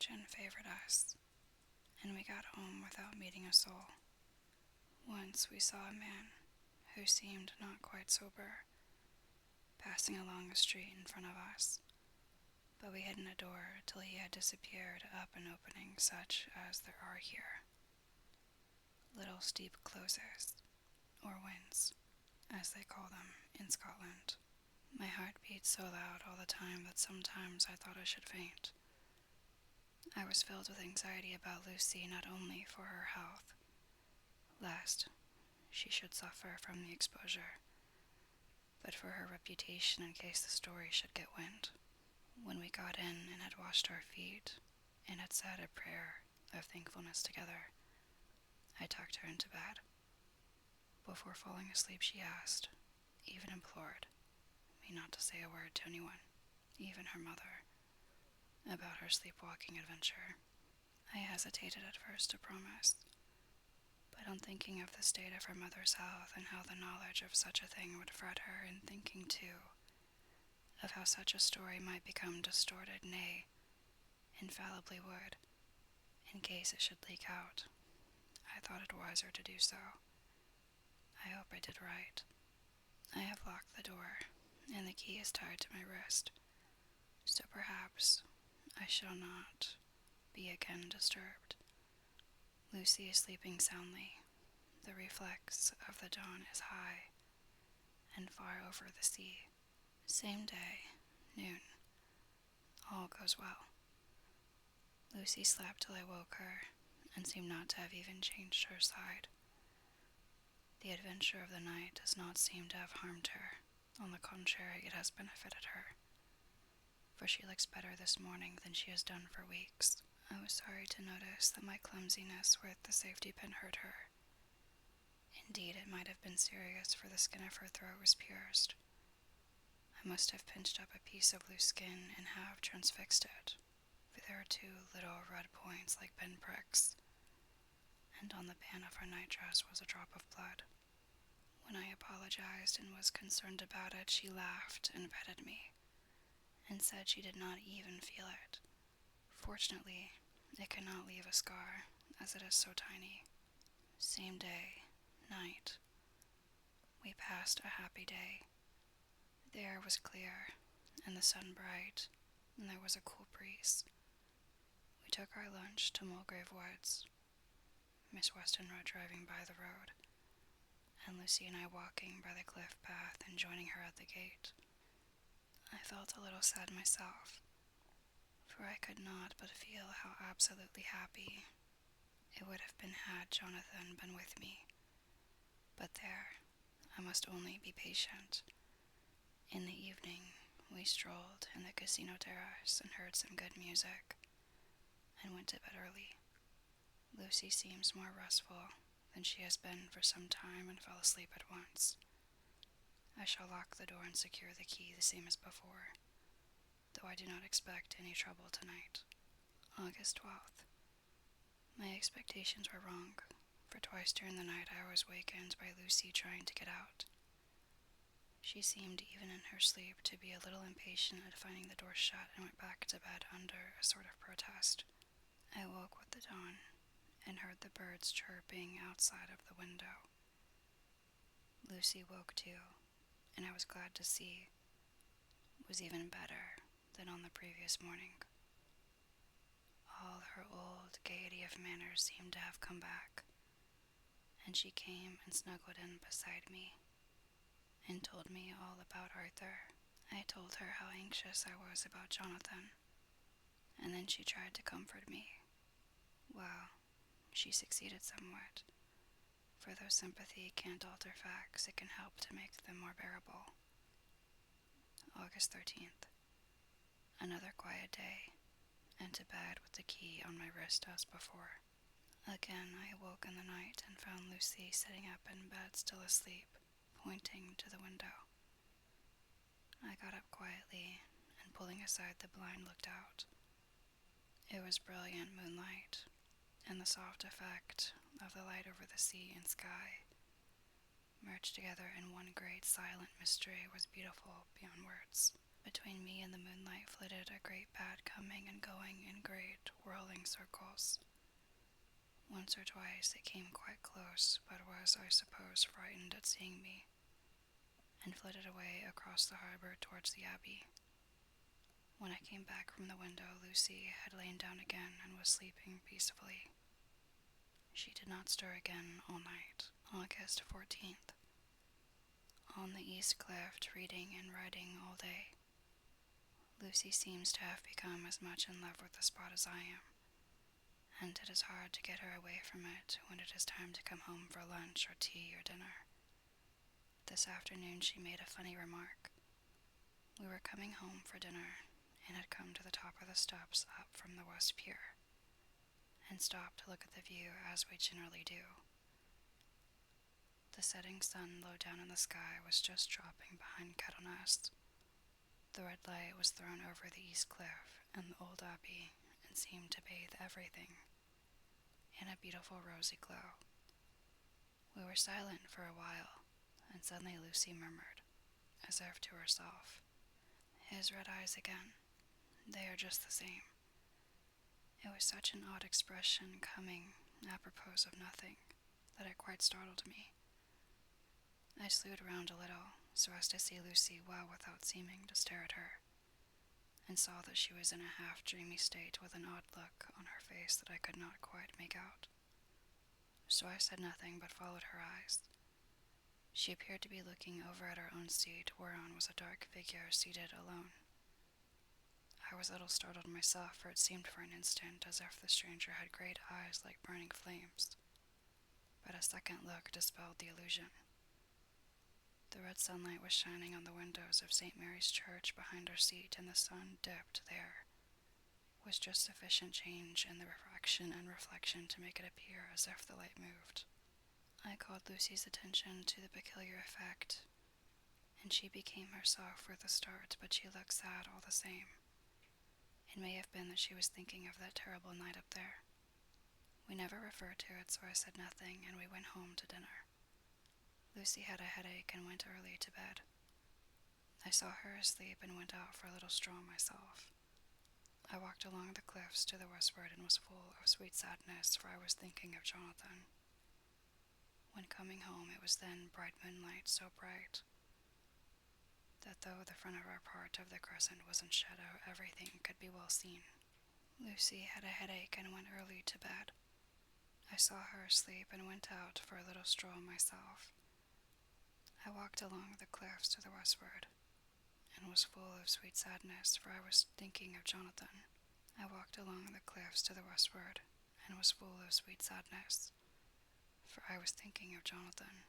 fortune favored us, and we got home without meeting a soul. Once we saw a man, who seemed not quite sober, passing along the street in front of us, but we hid in a door till he had disappeared up an opening such as there are here. Little steep closes, or wynds, as they call them in Scotland. My heart beat so loud all the time that sometimes I thought I should faint. I was filled with anxiety about Lucy, not only for her health, lest she should suffer from the exposure, but for her reputation in case the story should get wind. When we got in and had washed our feet and had said a prayer of thankfulness together, I tucked her into bed. Before falling asleep, she asked, even implored, me not to say a word to anyone, even her mother, about her sleepwalking adventure. I hesitated at first to promise, but on thinking of the state of her mother's health and how the knowledge of such a thing would fret her, and thinking, too, of how such a story might become distorted, nay, infallibly would, in case it should leak out, I thought it wiser to do so. I hope I did right. I have locked the door, and the key is tied to my wrist, so perhaps I shall not be again disturbed. Lucy is sleeping soundly. The reflex of the dawn is high and far over the sea. Same day, noon. All goes well. Lucy slept till I woke her, and seemed not to have even changed her side. The adventure of the night does not seem to have harmed her. On the contrary, it has benefited her, for she looks better this morning than she has done for weeks. I was sorry to notice that my clumsiness with the safety pin hurt her. Indeed, it might have been serious, for the skin of her throat was pierced. I must have pinched up a piece of loose skin and have transfixed it, for there are two little red points like pinpricks, and on the band of her nightdress was a drop of blood. When I apologized and was concerned about it, she laughed and petted me, and said she did not even feel it. Fortunately, it could not leave a scar, as it is so tiny. Same day, night. We passed a happy day. The air was clear, and the sun bright, and there was a cool breeze. We took our lunch to Mulgrave Woods, Miss Westenra driving by the road, and Lucy and I walking by the cliff path and joining her at the gate. I felt a little sad myself, for I could not but feel how absolutely happy it would have been had Jonathan been with me. But there, I must only be patient. In the evening, we strolled in the casino terrace and heard some good music, and went to bed early. Lucy seems more restful than she has been for some time, and fell asleep at once. I shall lock the door and secure the key the same as before, though I do not expect any trouble tonight. August 12th. My expectations were wrong, for twice during the night I was wakened by Lucy trying to get out. She seemed, even in her sleep, to be a little impatient at finding the door shut, and went back to bed under a sort of protest. I woke with the dawn, and heard the birds chirping outside of the window. Lucy woke too, and I was glad to see was even better than on the previous morning. All her old gaiety of manner seemed to have come back, and she came and snuggled in beside me, and told me all about Arthur. I told her how anxious I was about Jonathan, and then she tried to comfort me. Well, she succeeded somewhat, for though sympathy can't alter facts, it can help to make them more bearable. August 13th. Another quiet day, and to bed with the key on my wrist as before. Again I awoke in the night and found Lucy sitting up in bed still asleep, pointing to the window. I got up quietly, and pulling aside the blind, looked out. It was brilliant moonlight, and the soft effect of the light over the sea and sky merged together in one great silent mystery, was beautiful beyond words. Between me and the moonlight flitted a great bat, coming and going in great whirling circles. Once or twice it came quite close, but was, I suppose, frightened at seeing me, and flitted away across the harbor towards the abbey. When I came back from the window, Lucy had lain down again and was sleeping peacefully. She did not stir again all night. August 14th. On the east cliff, reading and writing all day. Lucy seems to have become as much in love with the spot as I am, and it is hard to get her away from it when it is time to come home for lunch or tea or dinner. This afternoon she made a funny remark. We were coming home for dinner and had come to the top of the steps up from the west pier, and stopped to look at the view as we generally do. The setting sun low down in the sky was just dropping behind Kettlenest. The red light was thrown over the east cliff and the old abbey, and seemed to bathe everything in a beautiful rosy glow. We were silent for a while, and suddenly Lucy murmured, as if to herself, "His red eyes again. They are just the same." It was such an odd expression, coming apropos of nothing, that it quite startled me. I slewed round a little, so as to see Lucy well without seeming to stare at her, and saw that she was in a half-dreamy state with an odd look on her face that I could not quite make out. So I said nothing but followed her eyes. She appeared to be looking over at her own seat, whereon was a dark figure seated alone. I was a little startled myself, for it seemed for an instant as if the stranger had great eyes like burning flames, but a second look dispelled the illusion. The red sunlight was shining on the windows of St. Mary's Church behind our seat, and the sun dipped there was just sufficient change in the refraction and reflection to make it appear as if the light moved. I called Lucy's attention to the peculiar effect, and she became herself with a start, but she looked sad all the same. It may have been that she was thinking of that terrible night up there. We never referred to it, so I said nothing, and we went home to dinner. Lucy had a headache and went early to bed. I saw her asleep and went out for a little stroll myself. I walked along the cliffs to the westward and was full of sweet sadness, for I was thinking of Jonathan. When coming home, it was then bright moonlight, so bright that though the front of our part of the crescent was in shadow, everything could be well seen. Lucy had a headache and went early to bed. I saw her asleep and went out for a little stroll myself. I walked along the cliffs to the westward, and was full of sweet sadness, for I was thinking of Jonathan. I walked along the cliffs to the westward, and was full of sweet sadness, for I was thinking of Jonathan.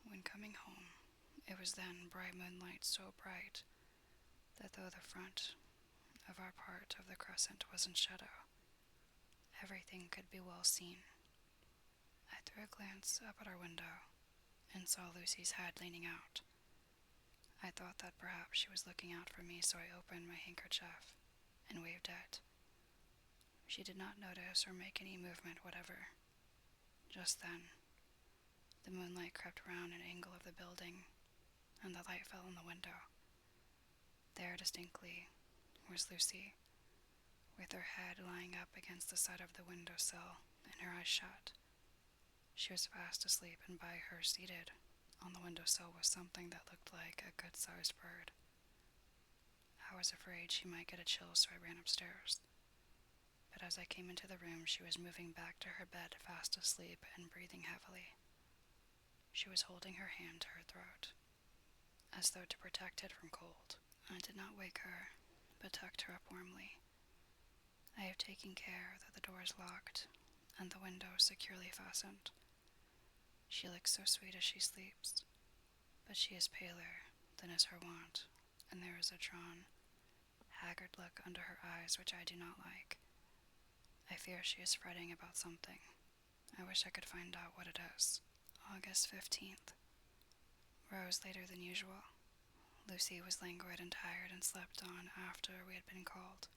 When coming home, it was then bright moonlight, so bright that though the front of our part of the crescent was in shadow, everything could be well seen. I threw a glance up at our window, and saw Lucy's head leaning out. I thought that perhaps she was looking out for me, so I opened my handkerchief and waved it. She did not notice or make any movement whatever. Just then, the moonlight crept round an angle of the building, and the light fell on the window. There, distinctly, was Lucy, with her head lying up against the side of the window-sill and her eyes shut. She was fast asleep, and by her, seated on the windowsill, was something that looked like a good-sized bird. I was afraid she might get a chill, so I ran upstairs. But as I came into the room, she was moving back to her bed, fast asleep and breathing heavily. She was holding her hand to her throat, as though to protect it from cold. I did not wake her, but tucked her up warmly. I have taken care that the door is locked and the window securely fastened. She looks so sweet as she sleeps, but she is paler than is her wont, and there is a drawn, haggard look under her eyes which I do not like. I fear she is fretting about something. I wish I could find out what it is. August 15th. Rose later than usual. Lucy was languid and tired and slept on after we had been called.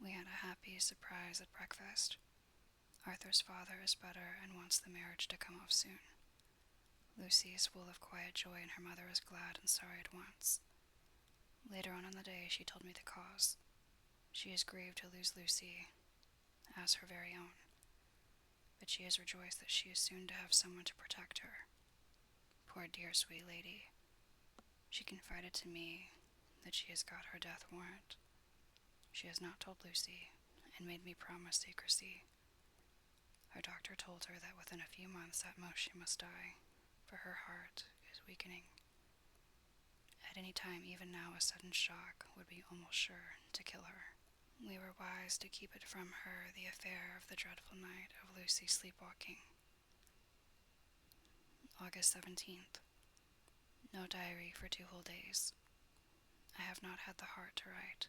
We had a happy surprise at breakfast. Arthur's father is better and wants the marriage to come off soon. Lucy is full of quiet joy, and her mother is glad and sorry at once. Later on in the day, she told me the cause. She is grieved to lose Lucy as her very own, but she is rejoiced that she is soon to have someone to protect her. Poor dear sweet lady. She confided to me that she has got her death warrant. She has not told Lucy, and made me promise secrecy. Her doctor told her that within a few months at most she must die, for her heart is weakening. At any time, even now, a sudden shock would be almost sure to kill her. We were wise to keep it from her, the affair of the dreadful night of Lucy sleepwalking. August 17th. No diary for 2 whole days. I have not had the heart to write.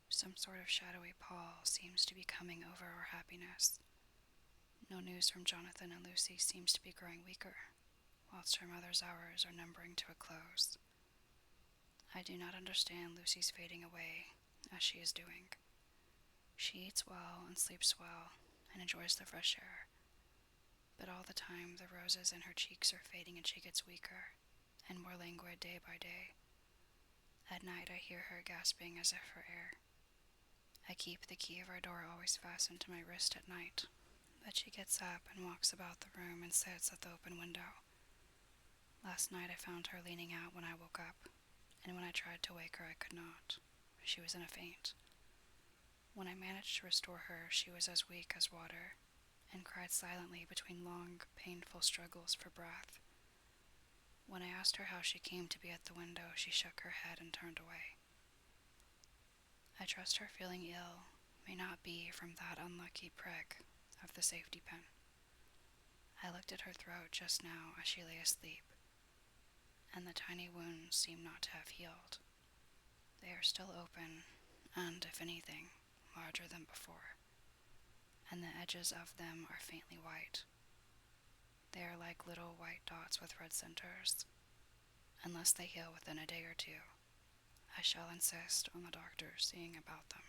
Some sort of shadowy pall seems to be coming over our happiness. No news from Jonathan, and Lucy seems to be growing weaker, whilst her mother's hours are numbering to a close. I do not understand Lucy's fading away, as she is doing. She eats well and sleeps well, and enjoys the fresh air. But all the time the roses in her cheeks are fading, and she gets weaker, and more languid day by day. At night I hear her gasping as if for air. I keep the key of our door always fastened to my wrist at night, but she gets up and walks about the room and sits at the open window. Last night I found her leaning out when I woke up, and when I tried to wake her I could not. She was in a faint. When I managed to restore her, she was as weak as water, and cried silently between long, painful struggles for breath. When I asked her how she came to be at the window, she shook her head and turned away. I trust her feeling ill may not be from that unlucky prick of the safety pin. I looked at her throat just now as she lay asleep, and the tiny wounds seem not to have healed. They are still open, and, if anything, larger than before, and the edges of them are faintly white. They are like little white dots with red centers. Unless they heal within a day or two, I shall insist on the doctor seeing about them.